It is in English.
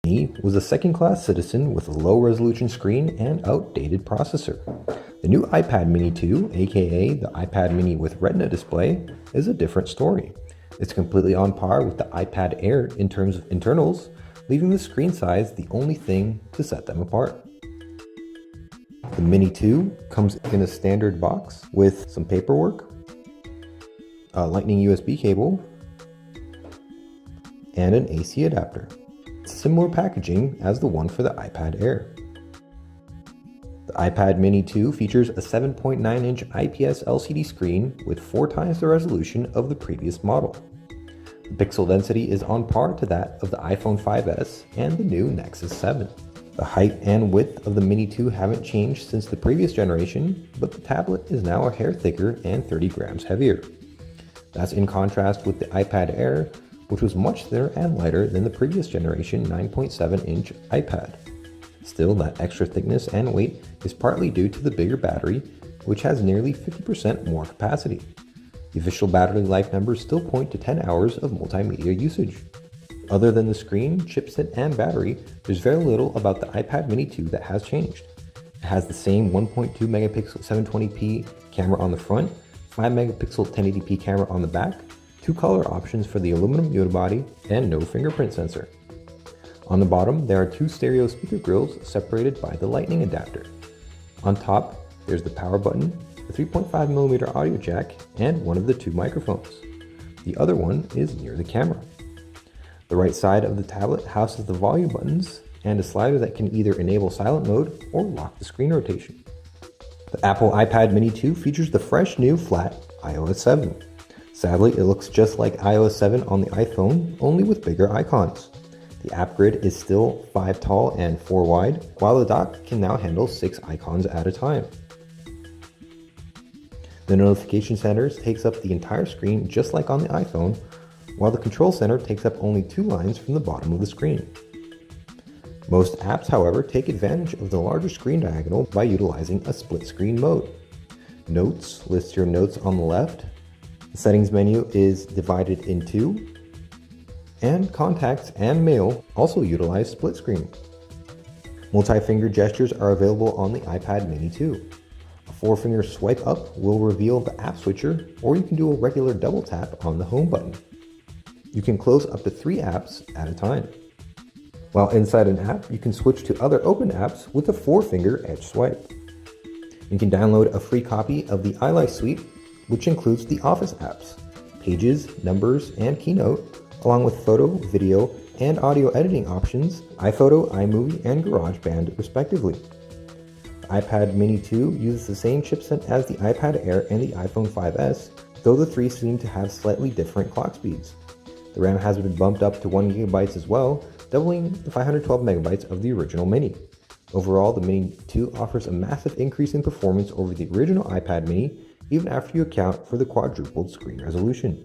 He was a second-class citizen with a low-resolution screen and outdated processor. The new iPad mini 2, aka the iPad mini with Retina display, is a different story. It's completely on par with the iPad Air in terms of internals, leaving the screen size the only thing to set them apart. The Mini 2 comes in a standard box with some paperwork, a Lightning USB cable, and an AC adapter. Similar packaging as the one for the iPad Air. The iPad Mini 2 features a 7.9-inch IPS LCD screen with 4 times the resolution of the previous model. The pixel density is on par to that of the iPhone 5S and the new Nexus 7. The height and width of the Mini 2 haven't changed since the previous generation, but the tablet is now a hair thicker and 30 grams heavier. That's in contrast with the iPad Air, which was much thinner and lighter than the previous generation 9.7-inch iPad. Still, that extra thickness and weight is partly due to the bigger battery, which has nearly 50% more capacity. The official battery life numbers still point to 10 hours of multimedia usage. Other than the screen, chipset, and battery, there's very little about the iPad Mini 2 that has changed. It has the same 1.2 megapixel 720p camera on the front, 5 megapixel 1080p camera on the back, 2 color options for the aluminum unibody, and no fingerprint sensor. On the bottom, there are 2 stereo speaker grills separated by the Lightning adapter. On top, there's the power button, the 3.5mm audio jack, and one of the 2 microphones. The other one is near the camera. The right side of the tablet houses the volume buttons and a slider that can either enable silent mode or lock the screen rotation. The Apple iPad Mini 2 features the fresh new flat iOS 7. Sadly, it looks just like iOS 7 on the iPhone, only with bigger icons. The app grid is still 5 tall and 4 wide, while the dock can now handle 6 icons at a time. The notification center takes up the entire screen just like on the iPhone, while the control center takes up only 2 lines from the bottom of the screen. Most apps, however, take advantage of the larger screen diagonal by utilizing a split screen mode. Notes lists your notes on the left. The settings menu is divided in 2. And contacts and mail also utilize split screen. Multi-finger gestures are available on the iPad Mini 2. A 4-finger swipe up will reveal the app switcher, or you can do a regular double tap on the home button. You can close up to 3 apps at a time. While inside an app, you can switch to other open apps with a 4-finger edge swipe. You can download a free copy of the iLife suite, which includes the Office apps, Pages, Numbers, and Keynote, along with photo, video, and audio editing options, iPhoto, iMovie, and GarageBand, respectively. The iPad Mini 2 uses the same chipset as the iPad Air and the iPhone 5S, though the 3 seem to have slightly different clock speeds. The RAM has been bumped up to 1 GB as well, doubling the 512 MB of the original Mini. Overall, the Mini 2 offers a massive increase in performance over the original iPad Mini, even after you account for the quadrupled screen resolution.